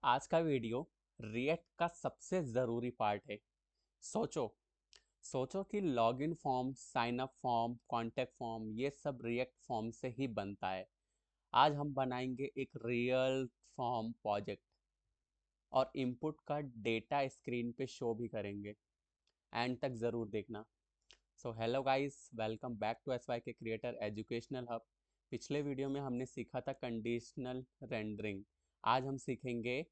आज का video react का सबसे ज़रूरी पार्ट है। सोचो सोचो कि login form, sign up form, contact form, ये सब रिएक्ट फॉर्म से ही बनता है। आज हम बनाएंगे एक रियल फॉर्म प्रोजेक्ट और इनपुट का डेटा स्क्रीन पे शो भी करेंगे। एंड तक ज़रूर देखना। So hello guys, welcome back to S Y K creator educational hub. पिछले वीडियो में हमने सीखा था कंडीशनल रेंडरिंग। आज हम सीखेंगे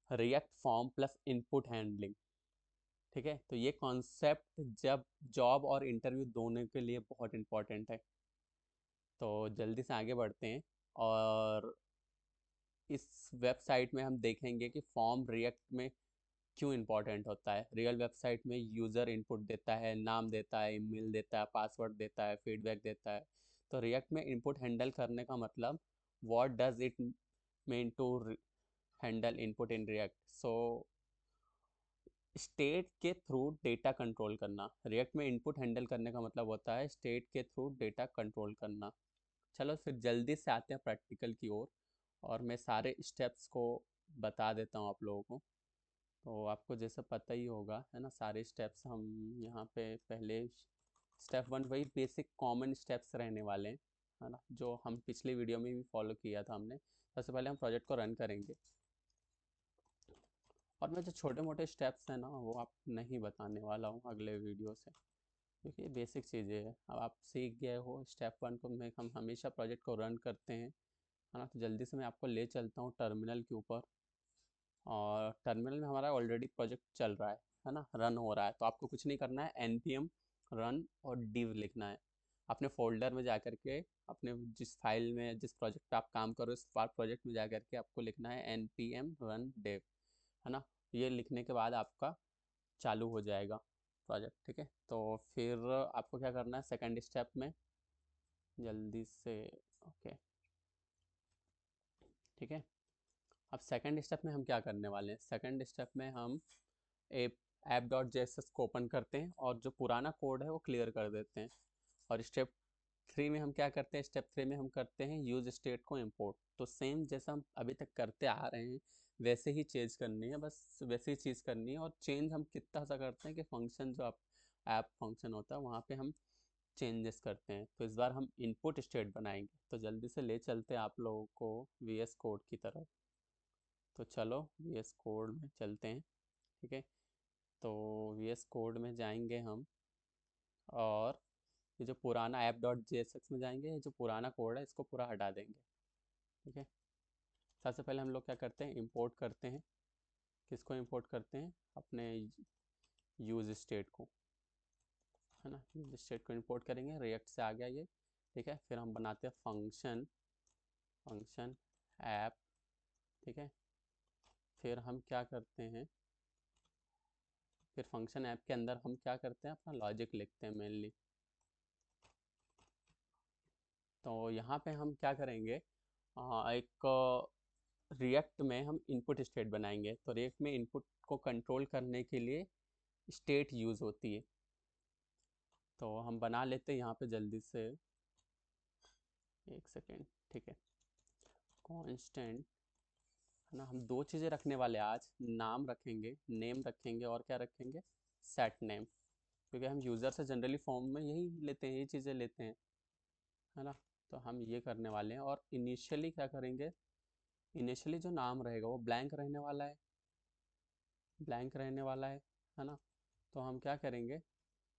React form plus input handling. ठीक है, तो ये कॉन्सेप्ट जब जॉब और इंटरव्यू दोनों के लिए बहुत इंपॉर्टेंट है। तो जल्दी से आगे बढ़ते हैं और इस वेबसाइट में हम देखेंगे कि फॉर्म रिएक्ट में क्यों इम्पोर्टेंट होता है। रियल वेबसाइट में यूज़र इनपुट देता है, नाम देता है, ईमेल देता है, पासवर्ड देता है, फीडबैक देता है। तो रिएक्ट में इनपुट हैंडल करने का मतलब what does it mean to handle input in React. So state के थ्रू डेटा कंट्रोल करना। रिएक्ट में इनपुट हैंडल करने का मतलब होता है स्टेट के थ्रू डेटा कंट्रोल करना। चलो फिर जल्दी से आते हैं प्रैक्टिकल की ओर और मैं सारे स्टेप्स को बता देता हूँ आप लोगों को। तो आपको जैसे पता ही होगा, है ना, सारे स्टेप्स हम यहाँ पे पहले स्टेप वन वही बेसिक कॉमन स्टेप्स रहने वाले हैं, है ना, जो हम पिछले वीडियो में भी फॉलो किया था हमने। सबसे पहले हम प्रोजेक्ट को रन करेंगे और मैं जो छोटे मोटे स्टेप्स हैं ना वो आप नहीं बताने वाला हूँ अगले वीडियो से, क्योंकि ये बेसिक चीज़ें हैं। अब आप सीख गए हो स्टेप वन को, मैं हम हमेशा प्रोजेक्ट को रन करते हैं, है ना। तो जल्दी से मैं आपको ले चलता हूँ टर्मिनल के ऊपर। और टर्मिनल में हमारा ऑलरेडी प्रोजेक्ट चल रहा है ना, रन हो रहा है। तो आपको कुछ नहीं करना है, npm रन और div लिखना है। अपने फोल्डर में जा कर के, अपने जिस फाइल में जिस प्रोजेक्ट पे आप काम करो उस प्रोजेक्ट में जा कर के आपको लिखना है npm रन div, है ना। ये लिखने के बाद आपका चालू हो जाएगा प्रोजेक्ट। ठीक है, तो फिर आपको क्या करना है सेकंड स्टेप में, जल्दी से। ओके, ठीक है। अब सेकंड स्टेप में हम क्या करने वाले हैं, सेकंड स्टेप में हम ऐप ऐप डॉट जेएसएस को ओपन करते हैं और जो पुराना कोड है वो क्लियर कर देते हैं। और स्टेप थ्री में हम क्या करते हैं, स्टेप थ्री में हम करते हैं यूज स्टेट को इम्पोर्ट। तो सेम जैसा हम अभी तक करते आ रहे हैं वैसे ही चेंज करनी है, बस वैसे ही चीज़ करनी है। और चेंज हम कितना सा करते हैं कि फंक्शन जो आप ऐप फंक्शन होता है वहाँ पे हम चेंजेस करते हैं। तो इस बार हम इनपुट स्टेट बनाएंगे। तो जल्दी से ले चलते हैं आप लोगों को वीएस कोड की तरफ। तो चलो वीएस कोड में चलते हैं। ठीक है, तो वीएस कोड में जाएंगे हम और ये जो पुराना ऐप डॉट जेएसएक्स में जाएंगे, ये जो पुराना कोड है इसको पूरा हटा देंगे। ठीक है, सबसे पहले हम लोग क्या करते हैं, इंपोर्ट करते हैं। किसको इंपोर्ट करते हैं, अपने यूज स्टेट को, है ना। यूज स्टेट को इंपोर्ट करेंगे, रिएक्ट से आ गया ये। ठीक है, फिर हम बनाते हैं फंक्शन, फंक्शन ऐप। ठीक है, फिर हम क्या करते हैं, फिर फंक्शन ऐप के अंदर हम क्या करते हैं, अपना लॉजिक लिखते हैं मेनली। तो यहाँ पे हम क्या करेंगे, एक रिएक्ट में हम इनपुट स्टेट बनाएंगे। तो रिएक्ट में इनपुट को कंट्रोल करने के लिए स्टेट यूज़ होती है। तो हम बना लेते हैं यहाँ पे जल्दी से, एक सेकेंड। ठीक है, कांस्टेंट, है ना। हम दो चीज़ें रखने वाले हैं आज, नाम रखेंगे, नेम रखेंगे, और क्या रखेंगे, सेट नेम। क्योंकि हम यूज़र से जनरली फॉर्म में यही लेते हैं, ये चीज़ें लेते हैं, है ना। तो हम ये करने वाले हैं। और इनिशियली क्या करेंगे, इनिशियली जो नाम रहेगा वो ब्लैंक रहने वाला है, ब्लैंक रहने वाला है ना। तो हम क्या करेंगे,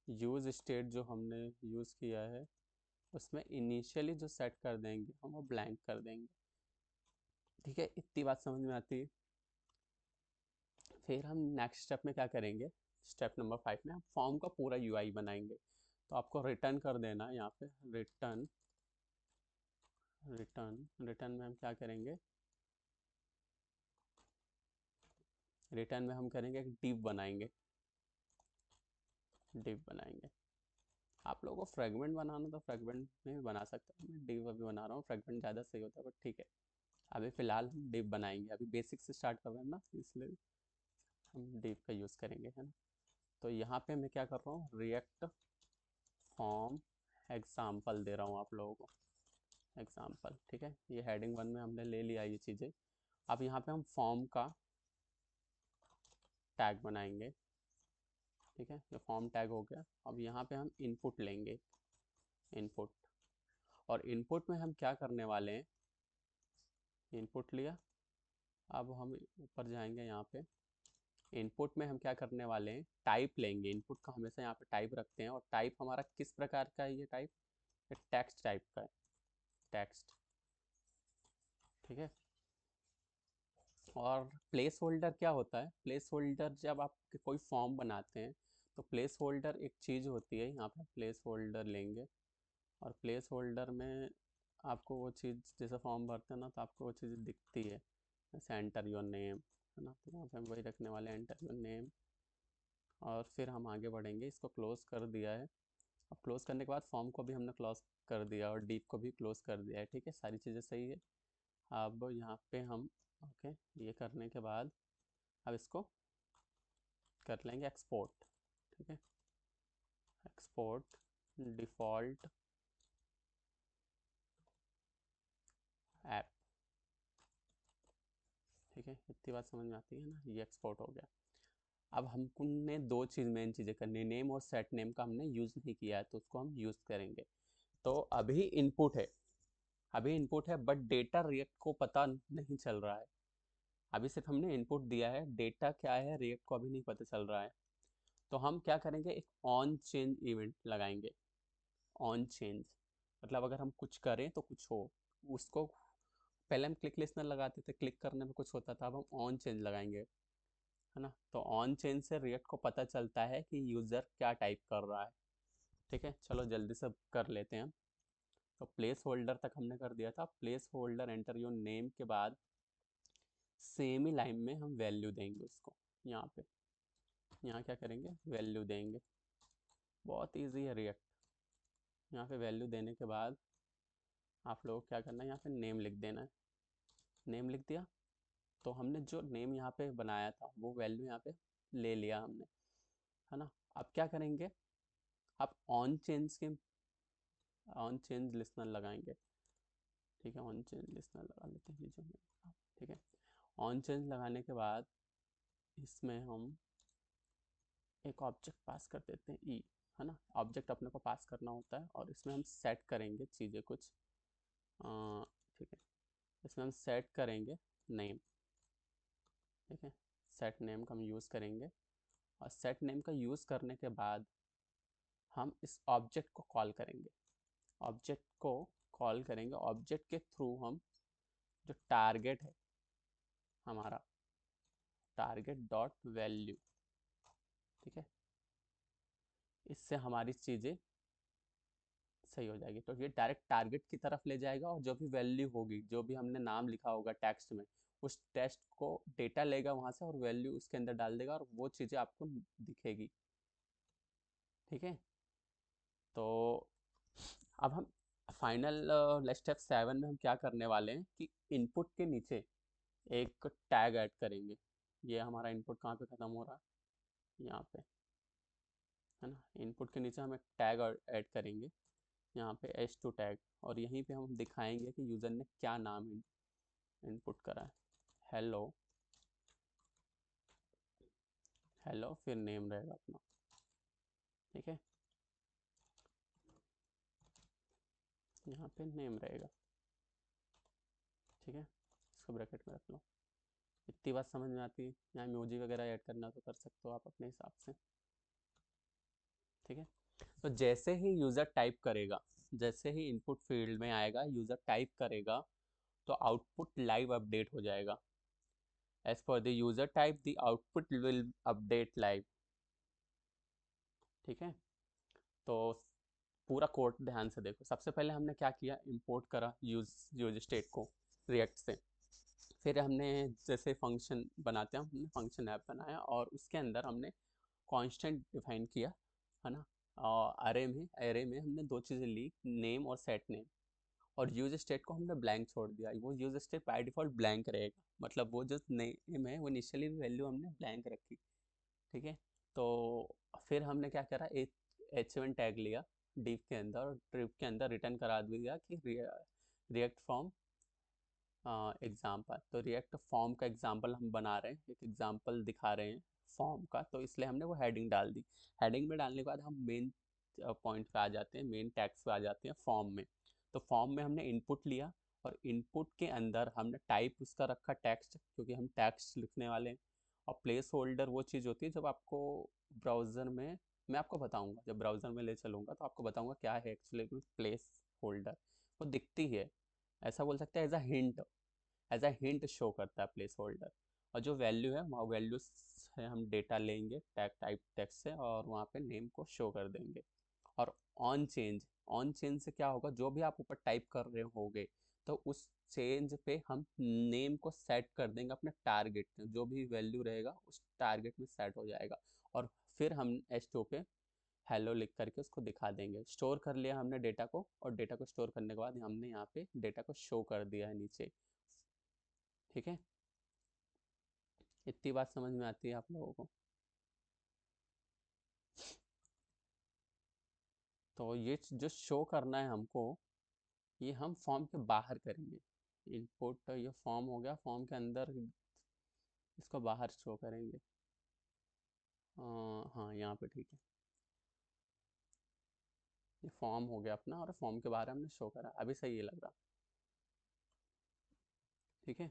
यूज़ स्टेट जो हमने यूज़ किया है उसमें इनिशियली जो सेट कर देंगे हम वो ब्लैंक कर देंगे। ठीक है, इतनी बात समझ में आती है। फिर हम नेक्स्ट स्टेप में क्या करेंगे, स्टेप नंबर 5 में हम फॉर्म का पूरा यूआई बनाएंगे। तो आपको रिटर्न कर देना है यहाँ पे, रिटर्न, रिटर्न, रिटर्न में हम क्या करेंगे, रिटर्न में हम करेंगे एक डिव बनाएंगे, डिव बनाएंगे। आप लोगों को फ्रेगमेंट बनाना तो फ्रेगमेंट में भी बना सकते हैं, मैं डिव अभी बना रहा हूँ, फ्रेगमेंट ज़्यादा सही होता है, बट ठीक है। अभी फ़िलहाल हम डिव बनाएंगे, अभी बेसिक से स्टार्ट कर रहे हैं ना, इसलिए हम डिव का यूज़ करेंगे, है ना। तो यहाँ पे मैं क्या कर रहा हूँ, रिएक्ट फॉर्म एग्जाम्पल दे रहा हूँ आप लोगों को, एग्जाम्पल। ठीक है, ये हेडिंग वन में हमने ले लिया ये चीज़ें। अब यहाँ पे हम फॉर्म का टैग बनाएंगे, ठीक है, ये फॉर्म टैग हो गया। अब यहाँ पे हम इनपुट लेंगे, इनपुट, और इनपुट में हम क्या करने वाले हैं, इनपुट लिया। अब हम ऊपर जाएंगे, यहाँ पे इनपुट में हम क्या करने वाले हैं, टाइप लेंगे। इनपुट का हमेशा यहाँ पे टाइप रखते हैं, और टाइप हमारा किस प्रकार का है, ये टाइप टेक्स्ट टाइप का है, टेक्स्ट, ठीक है। और प्लेस होल्डर क्या होता है, प्लेस होल्डर जब आप कोई फॉर्म बनाते हैं तो प्लेस होल्डर एक चीज़ होती है, यहाँ पे प्लेस होल्डर लेंगे, और प्लेस होल्डर में आपको वो चीज़, जैसे फॉर्म भरते हैं ना, तो आपको वो चीज़ दिखती है, जैसे एंटर योर नेम, है ना, तो यहाँ पे हम वही रखने वाले हैं, एंटर योर नेम। और फिर हम आगे बढ़ेंगे, इसको क्लोज़ कर दिया है। अब क्लोज़ करने के बाद फॉर्म को भी हमने क्लोज़ कर दिया और डीप को भी क्लोज़ कर दिया है, ठीक है, सारी चीज़ें सही है। अब यहाँ पे हम ओके, ये करने के बाद अब इसको कर लेंगे एक्सपोर्ट, ठीक है, एक्सपोर्ट डिफ़ॉल्ट ऐप, ठीक है, इतनी बात समझ में आती है ना, ये एक्सपोर्ट हो गया। अब हमने दो चीज़, मेन चीज़ें करनी है, नेम और सेट नेम का हमने यूज़ नहीं किया है, तो उसको हम यूज़ करेंगे। तो अभी इनपुट है, अभी इनपुट है, बट डेटा रिएक्ट को पता नहीं चल रहा है। अभी सिर्फ हमने इनपुट दिया है, डेटा क्या है रिएक्ट को अभी नहीं पता चल रहा है। तो हम क्या करेंगे, एक ऑन चेंज इवेंट लगाएंगे। ऑन चेंज मतलब अगर हम कुछ करें तो कुछ हो, उसको पहले हम क्लिक लिस्टनर लगाते थे, क्लिक करने में कुछ होता था, अब हम ऑन चेंज लगाएंगे, है ना। तो ऑन चेंज से रिएक्ट को पता चलता है कि यूज़र क्या टाइप कर रहा है, ठीक है। चलो जल्दी से कर लेते हैं। तो प्लेस होल्डर तक हमने कर दिया था, place holder enter your name के बाद सेम ही लाइन में हम वैल्यू देंगे उसको, यहाँ पे, यहाँ क्या करेंगे, वैल्यू देंगे। बहुत इजी है रिएक्ट। यहाँ पे वैल्यू देने के बाद आप लोगों को क्या करना है, यहाँ पे नेम लिख देना है। नेम लिख दिया, तो हमने जो नेम यहाँ पे बनाया था वो वैल्यू यहाँ पे ले लिया हमने, है ना। अब क्या करेंगे, आप ऑन चेंज के, ऑन चेंज लिस्टनर लगाएंगे, ठीक है, ऑन चेंज लिस्टनर लगा लेते हैं जो, ठीक है। ऑन चेंज लगाने के बाद इसमें हम एक ऑब्जेक्ट पास कर देते हैं ई, है ना, ऑब्जेक्ट अपने को पास करना होता है, और इसमें हम सेट करेंगे चीज़ें कुछ, ठीक है, इसमें हम सेट करेंगे नेम, ठीक है, सेट नेम का हम यूज़ करेंगे। और सेट नेम का यूज़ करने के बाद हम इस ऑब्जेक्ट को कॉल करेंगे, ऑब्जेक्ट को कॉल करेंगे, ऑब्जेक्ट के थ्रू हम जो टारगेट है हमारा, टारगेट डॉट वैल्यू, ठीक है, इससे हमारी चीज़ें सही हो जाएगी। तो ये डायरेक्ट टारगेट की तरफ ले जाएगा, और जो भी वैल्यू होगी, जो भी हमने नाम लिखा होगा टेक्स्ट में, उस टेक्स्ट को डेटा लेगा वहाँ से और वैल्यू उसके अंदर डाल देगा, और वो चीज़ें आपको दिखेगी, ठीक है। तो अब हम फाइनल स्टेप 7 में हम क्या करने वाले हैं कि इनपुट के नीचे एक टैग ऐड करेंगे। ये हमारा इनपुट कहाँ पे ख़त्म हो रहा है, यहाँ पे, है ना। इनपुट के नीचे हम एक टैग ऐड करेंगे, यहाँ पे h2 टैग, और यहीं पे हम दिखाएंगे कि यूज़र ने क्या नाम इनपुट करा है, हेलो, हेलो, फिर नेम रहेगा अपना, ठीक है, यहाँ पे नेम रहेगा, ठीक है, इसको ब्रैकेट में रख लो। इतनी बात समझ में आती है, यहाँ इमोजी वगैरह ऐड करना तो कर सकते हो आप अपने हिसाब से, ठीक है। तो जैसे ही यूज़र टाइप करेगा, जैसे ही इनपुट फील्ड में आएगा, यूज़र टाइप करेगा, तो आउटपुट लाइव अपडेट हो जाएगा। As per the user type the output will update live, ठीक है। तो पूरा कोड ध्यान से देखो। सबसे पहले हमने क्या किया, इंपोर्ट करा यूज स्टेट को रिएक्ट से। फिर हमने जैसे फंक्शन बनाते हैं, हमने फंक्शन ऐप बनाया, और उसके अंदर हमने कांस्टेंट डिफाइन किया, है ना। और एरे में हमने दो चीज़ें ली, नेम और सेट नेम, और यूज स्टेट को हमने ब्लैंक छोड़ दिया। वो use state by default blank रहेगा, मतलब वो जो नेम है वो इनिशियली वैल्यू हमने ब्लैंक रखी, ठीक है। तो फिर हमने क्या करा, एक h1 टैग लिया डिव के अंदर, और डिव के अंदर रिटर्न करा दिया कि रिएक्ट फ्रॉम एग्जाम्पल, तो रिएक्ट फॉर्म का एग्जाम्पल हम बना रहे हैं, एक एग्जाम्पल दिखा रहे हैं फॉर्म का, तो इसलिए हमने वो हेडिंग डाल दी। हेडिंग में डालने के बाद हम मेन पॉइंट पे आ जाते हैं, मेन टैग्स पे आ जाते हैं फॉर्म में। तो फॉर्म में हमने इनपुट लिया, और इनपुट के अंदर हमने टाइप उसका रखा टेक्स्ट, क्योंकि हम टेक्स्ट लिखने वाले हैं। और प्लेस होल्डर वो चीज़ होती है जब आपको ब्राउज़र में, मैं आपको बताऊंगा जब ब्राउज़र में ले चलूँगा तो आपको बताऊंगा क्या है एक्चुअली प्लेस होल्डर। वो दिखती है, ऐसा बोल सकते हैं एज अ हिंट शो करता है प्लेस होल्डर। और जो वैल्यू है वहाँ वैल्यू से हम डेटा लेंगे टैग टाइप टेक्स्ट से, और वहाँ पे नेम को शो कर देंगे। और ऑन चेंज से क्या होगा, जो भी आप ऊपर टाइप कर रहे होगे तो उस चेंज पे हम नेम को सेट कर देंगे अपने टारगेट में, जो भी वैल्यू रहेगा उस टारगेट में सेट हो जाएगा। और फिर हम H2 पे हेलो लिख करके उसको दिखा देंगे। स्टोर कर लिया हमने डेटा को, और डेटा को स्टोर करने के बाद हमने यहाँ पे डेटा को शो कर दिया है नीचे। ठीक है, इतनी बात समझ में आती है आप लोगों को? तो ये जो शो करना है हमको, ये हम फॉर्म के बाहर करेंगे। इनपुट ये फॉर्म हो गया, फॉर्म के अंदर इसको बाहर शो करेंगे। हाँ यहाँ पे ठीक है, ये फॉर्म हो गया अपना, और फॉर्म के बाहर हमने शो करा, अभी सही है लग रहा? ठीक है,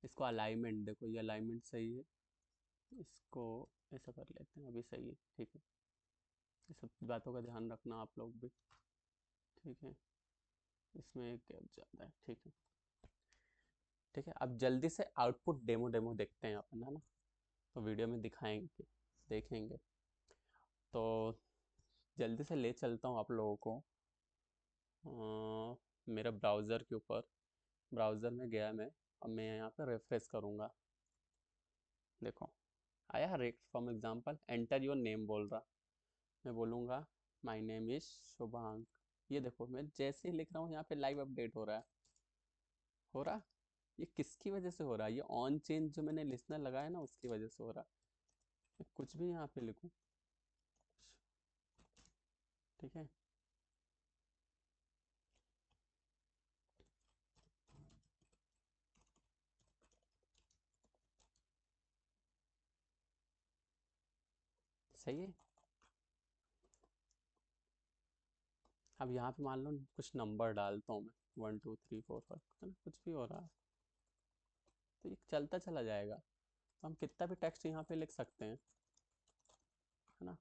इसको अलाइनमेंट देखो, ये अलाइनमेंट सही है, इसको ऐसा कर लेते हैं, अभी सही है। ठीक है, ये सब बातों का ध्यान रखना आप लोग भी। ठीक है, इसमें एक गैप ज़्यादा है। ठीक है, ठीक है, अब जल्दी से आउटपुट डेमो डेमो देखते हैं अपन, है ना? तो वीडियो में दिखाएंगे, देखेंगे। तो जल्दी से ले चलता हूँ आप लोगों को मेरा ब्राउज़र के ऊपर। ब्राउज़र में गया मैं, अब मैं यहाँ पे रिफ्रेश करूँगा। देखो आया React form example, enter your name बोल रहा। मैं बोलूँगा माय नेम इज़ शुभांक। ये देखो मैं जैसे ही लिख रहा हूँ यहाँ पे लाइव अपडेट हो रहा है। हो रहा, ये किसकी वजह से हो रहा है? ये ऑन चेंज जो मैंने लिसनर लगाया ना, उसकी वजह से हो रहा है। मैं कुछ भी यहाँ पे लिखूँ, ठीक है, सही है। अब यहाँ पे मान लो कुछ नंबर डालता हूँ मैं, 1 2 3 4 5, है ना, कुछ भी हो रहा है, तो ये चलता चला जाएगा। तो हम कितना भी टेक्स्ट यहाँ पे लिख सकते हैं, है ना?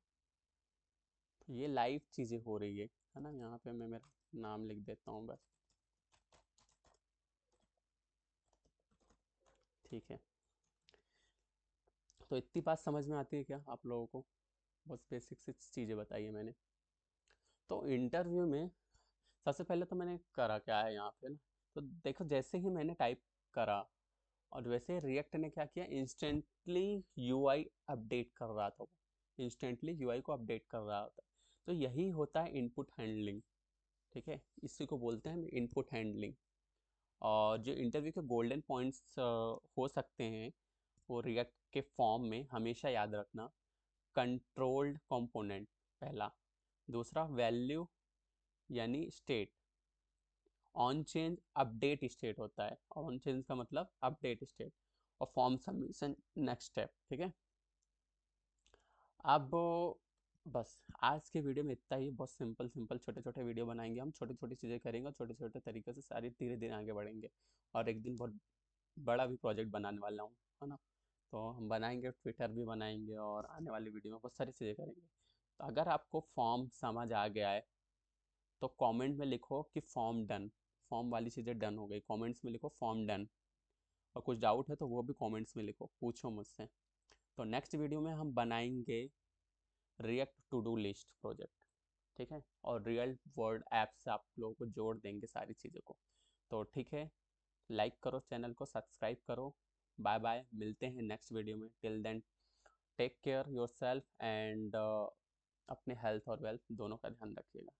तो ये लाइव चीज़ें हो रही है ना? यहाँ पे मैं मेरा नाम लिख देता हूँ बस। ठीक है, तो इतनी बात समझ में आती है क्या आप लोगों को? बस बेसिक सी चीज़ें बताई है मैंने। तो इंटरव्यू में सबसे पहले तो मैंने करा क्या है यहाँ पे ना, तो देखो जैसे ही मैंने टाइप करा, और वैसे रिएक्ट ने क्या किया, इंस्टेंटली यूआई अपडेट कर रहा था, इंस्टेंटली यूआई को अपडेट कर रहा था। तो यही होता है इनपुट हैंडलिंग। ठीक है, इसी को बोलते हैं इनपुट हैंडलिंग। और जो इंटरव्यू के गोल्डन पॉइंट्स हो सकते हैं, वो रिएक्ट के फॉर्म में हमेशा याद रखना। कंट्रोल्ड कंपोनेंट पहला, दूसरा वैल्यू यानी state, on change update state होता है, ऑन चेंज का मतलब अपडेट स्टेट, और फॉर्म सबमिशन नेक्स्ट स्टेप। ठीक है, अब बस आज के वीडियो में इतना ही। बहुत सिंपल सिंपल छोटे छोटे वीडियो बनाएंगे हम, छोटी छोटी चीज़ें करेंगे, और छोटे छोटे तरीके से सारी धीरे धीरे आगे बढ़ेंगे। और एक दिन बहुत बड़ा भी प्रोजेक्ट बनाने वाला हूँ, है ना? तो हम बनाएंगे, ट्विटर भी बनाएंगे, और आने वाली वीडियो में बहुत सारी चीज़ें करेंगे। तो अगर आपको फॉर्म समझ आ गया है तो कमेंट में लिखो कि फॉर्म डन, फॉर्म वाली चीज़ें डन हो गई, कमेंट्स में लिखो फॉर्म डन। और कुछ डाउट है तो वो भी कमेंट्स में लिखो, पूछो मुझसे। तो नेक्स्ट वीडियो में हम बनाएंगे React to do list project. ठीक है, और रियल वर्ल्ड ऐप से आप लोगों को जोड़ देंगे सारी चीज़ों को। तो ठीक है, लाइक करो, चैनल को सब्सक्राइब करो। बाय बाय, मिलते हैं नेक्स्ट वीडियो में। Till then take care yourself, and अपने हेल्थ और वेल्थ दोनों का ध्यान रखिएगा।